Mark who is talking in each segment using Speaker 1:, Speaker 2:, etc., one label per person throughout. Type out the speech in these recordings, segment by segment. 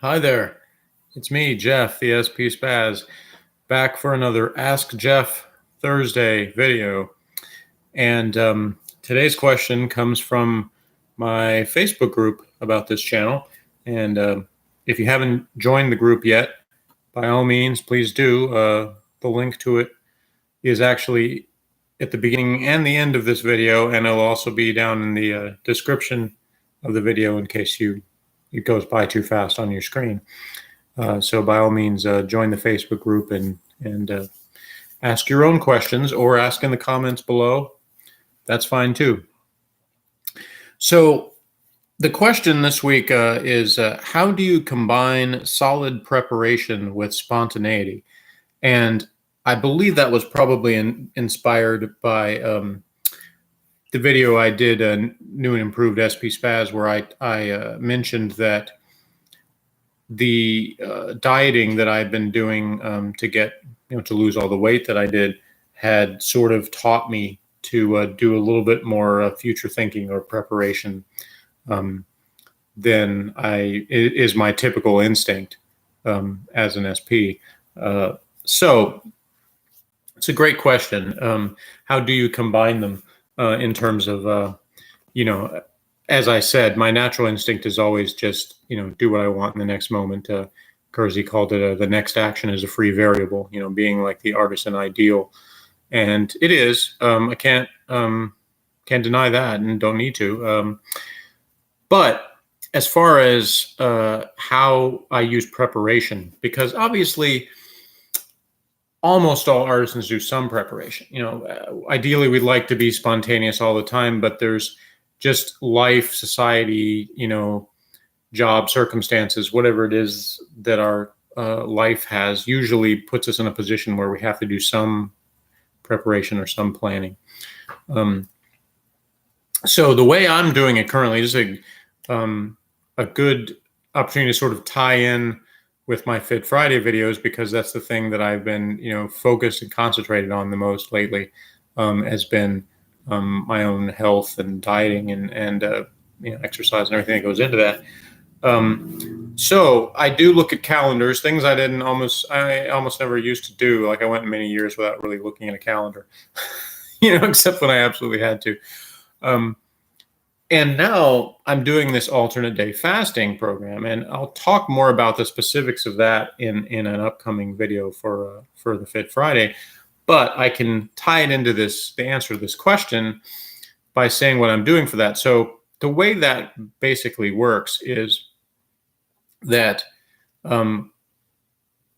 Speaker 1: Hi there. It's me, Jeff, the SP Spaz, back for another Ask Jeff Thursday video. And today's question comes from my Facebook group about this channel. And if you haven't joined the group yet, by all means, please do. The link to it is actually at the beginning and the end of this video, and it'll also be down in the description of the video in case it goes by too fast on your screen. So by all means, join the Facebook group and ask your own questions, or ask in the comments below. That's fine too. So the question this week is, how do you combine solid preparation with spontaneity? And I believe that was probably inspired by the video I did, New and Improved SP Spaz, where I mentioned that the dieting that I've been doing to get, to lose all the weight that I did, had sort of taught me to do a little bit more future thinking or preparation than is my typical instinct as an SP. So it's a great question. How do you combine them in terms of, as I said, my natural instinct is always just, do what I want in the next moment. Kersey called it the next action is a free variable, being like the artisan ideal. And it is. I can't deny that, and don't need to. But as far as how I use preparation, because obviously almost all artisans do some preparation. Ideally we'd like to be spontaneous all the time, but there's just life, society, job circumstances, whatever it is that our life has, usually puts us in a position where we have to do some preparation or some planning. So the way I'm doing it currently is a good opportunity to sort of tie in with my Fit Friday videos, because that's the thing that I've been, focused and concentrated on the most lately, has been my own health and dieting and exercise and everything that goes into that. So I do look at calendars, things I almost never used to do. Like I went many years without really looking at a calendar, except when I absolutely had to. And now I'm doing this alternate day fasting program, and I'll talk more about the specifics of that in an upcoming video for the Fit Friday. But I can tie it into the answer to this question by saying what I'm doing for that. So the way that basically works is that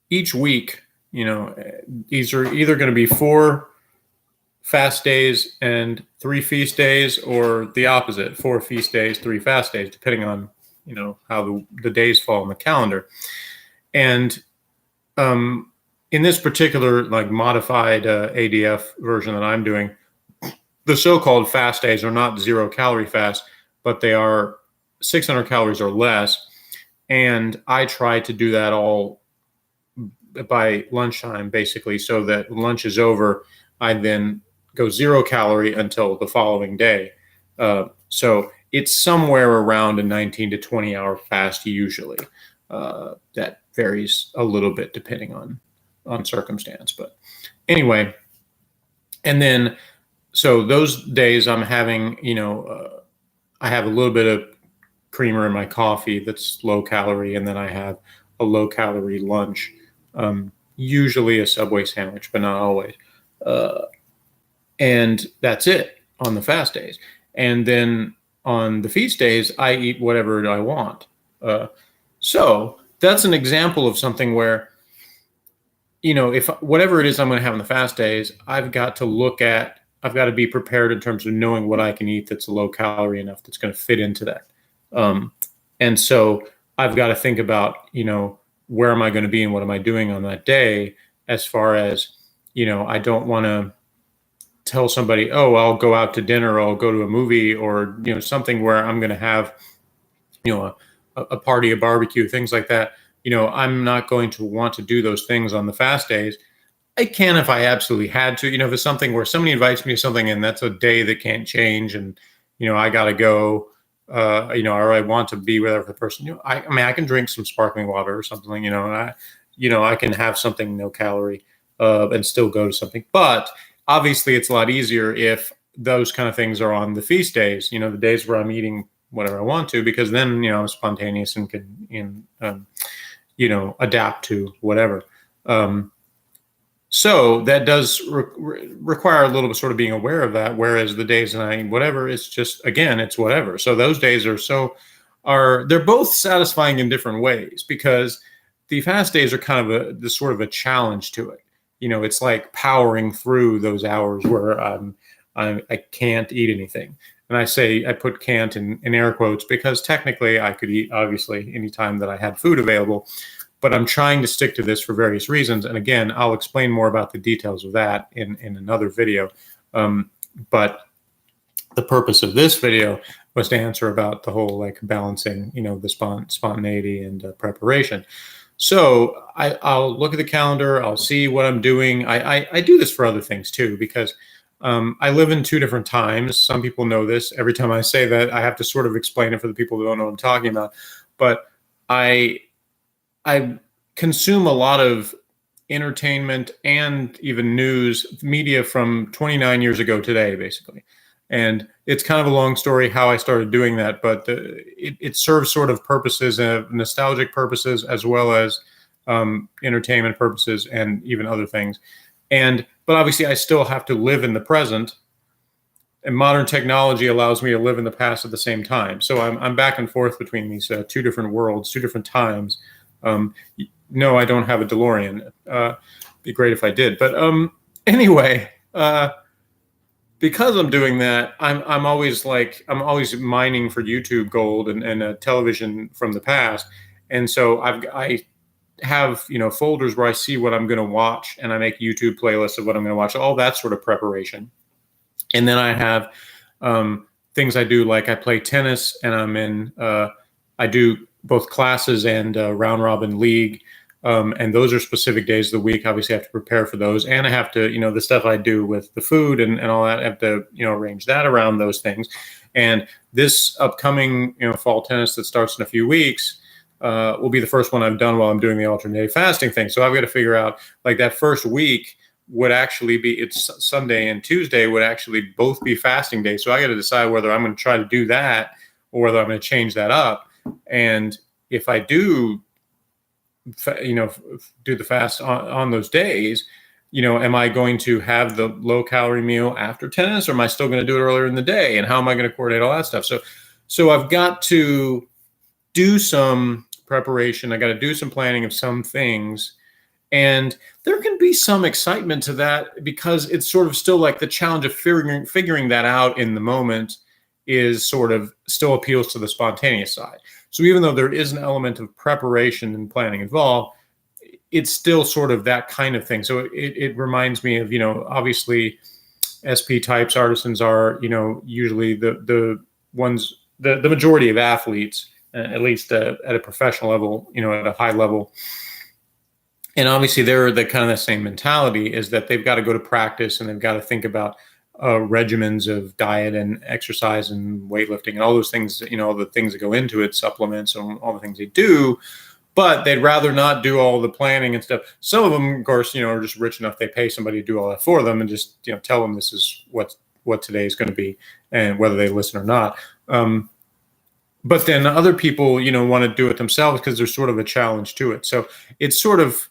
Speaker 1: each week, these are either going to be 4 fast days and 3 feast days, or the opposite, 4 feast days, 3 fast days, depending on, how the days fall on the calendar. And in this particular modified ADF version that I'm doing, the so-called fast days are not 0 calorie fast, but they are 600 calories or less. And I try to do that all by lunchtime, basically, so that when lunch is over, I then go 0 calorie until the following day. So it's somewhere around a 19 to 20 hour fast usually. That varies a little bit depending on circumstance, but anyway. And then, so those days I'm having, I have a little bit of creamer in my coffee that's low calorie, and then I have a low calorie lunch, usually a Subway sandwich, but not always. And that's it on the fast days. And then on the feast days, I eat whatever I want. So that's an example of something where, if whatever it is I'm going to have on the fast days, I've got to be prepared in terms of knowing what I can eat that's low calorie enough that's going to fit into that. And so I've got to think about, where am I going to be and what am I doing on that day, as far as, I don't want to tell somebody, oh, I'll go out to dinner, or I'll go to a movie, or, something where I'm going to have, a party, a barbecue, things like that. I'm not going to want to do those things on the fast days. I can if I absolutely had to. If it's something where somebody invites me to something and that's a day that can't change, and, I got to go, or I want to be with the person. I mean, I can drink some sparkling water or something. I can have something no calorie and still go to something. But obviously, it's a lot easier if those kind of things are on the feast days. The days where I'm eating whatever I want to, because then I'm spontaneous and can adapt to whatever. So that does require a little bit sort of being aware of that. Whereas the days that I eat whatever, it's just, again, it's whatever. So those days they're both satisfying in different ways, because the fast days are kind of the sort of a challenge to it. It's like powering through those hours where I can't eat anything. And I put can't in air quotes, because technically I could eat, obviously, anytime that I had food available. But I'm trying to stick to this for various reasons. And again, I'll explain more about the details of that in another video. But the purpose of this video was to answer about the whole balancing, the spontaneity and preparation. So I'll look at the calendar. I'll see what I'm doing. I do this for other things too, because I live in 2 different times. Some people know this. Every time I say that, I have to sort of explain it for the people who don't know what I'm talking about. But I consume a lot of entertainment and even news media from 29 years ago today, basically. And it's kind of a long story how I started doing that, but it serves sort of purposes, nostalgic purposes, as well as entertainment purposes and even other things. But obviously I still have to live in the present, and modern technology allows me to live in the past at the same time. So I'm back and forth between these 2 different worlds, 2 different times. No, I don't have a DeLorean. Be great if I did. But anyway, because I'm doing that, I'm always mining for YouTube gold and television from the past. And so I have folders where I see what I'm going to watch, and I make YouTube playlists of what I'm going to watch. All that sort of preparation. And then I have things I do, like I play tennis, and I do both classes and round robin league. And those are specific days of the week. Obviously, I have to prepare for those. And I have to, the stuff I do with the food and all that, I have to, arrange that around those things. And this upcoming, fall tennis that starts in a few weeks will be the first one I've done while I'm doing the alternate day fasting thing. So I've got to figure out, that first week would actually be, it's Sunday and Tuesday would actually both be fasting days. So I got to decide whether I'm going to try to do that or whether I'm going to change that up. And if I do, do the fast on those days, am I going to have the low calorie meal after tennis, or am I still going to do it earlier in the day? And how am I going to coordinate all that stuff? So I've got to do some preparation. I got to do some planning of some things. And there can be some excitement to that, because it's sort of still like the challenge of figuring that out in the moment is sort of still appeals to the spontaneous side. So even though there is an element of preparation and planning involved, it's still sort of that kind of thing. So it reminds me of, obviously SP types, artisans are, usually the ones, the majority of athletes, at least at a professional level, at a high level. And obviously they're the kind of the same mentality, is that they've got to go to practice and they've got to think about regimens of diet and exercise and weightlifting and all those things, the things that go into it, supplements and all the things they do, but they'd rather not do all the planning and stuff. Some of them, of course, are just rich enough, they pay somebody to do all that for them and just, tell them this is what today is going to be, and whether they listen or not. But then other people, want to do it themselves because there's sort of a challenge to it. So it's sort of,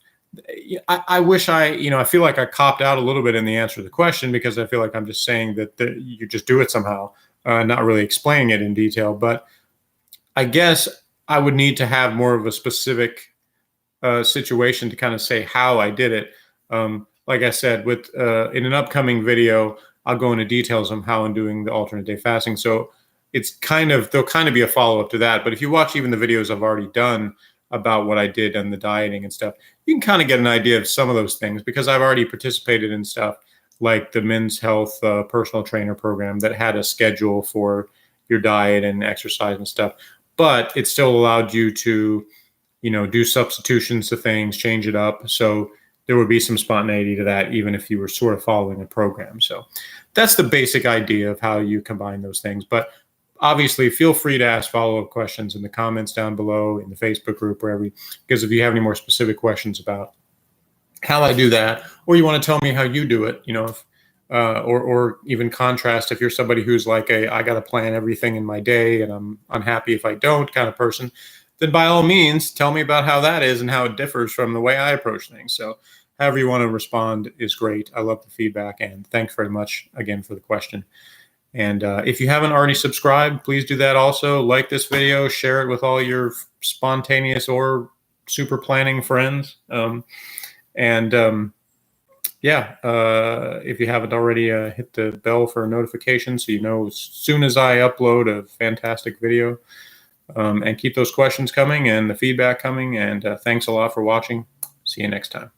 Speaker 1: I wish I feel like I copped out a little bit in the answer to the question, because I feel like I'm just saying that you just do it somehow, not really explaining it in detail. But I guess I would need to have more of a specific situation to kind of say how I did it. Like I said, with in an upcoming video, I'll go into details on how I'm doing the alternate day fasting. So there'll kind of be a follow-up to that. But if you watch even the videos I've already done about what I did and the dieting and stuff, you can kind of get an idea of some of those things, because I've already participated in stuff like the Men's Health personal trainer program that had a schedule for your diet and exercise and stuff, but it still allowed you to, do substitutions to things, change it up. So there would be some spontaneity to that, even if you were sort of following a program. So that's the basic idea of how you combine those things. But obviously, feel free to ask follow-up questions in the comments down below, in the Facebook group, wherever, because if you have any more specific questions about how I do that, or you want to tell me how you do it, if, or even contrast, if you're somebody who's like I got to plan everything in my day and I'm unhappy if I don't kind of person, then by all means, tell me about how that is and how it differs from the way I approach things. So however you want to respond is great. I love the feedback, and thanks very much again for the question. And if you haven't already subscribed, please do that also. Like this video, share it with all your spontaneous or super planning friends. If you haven't already, hit the bell for a notification so you know as soon as I upload a fantastic video. And keep those questions coming and the feedback coming. And thanks a lot for watching. See you next time.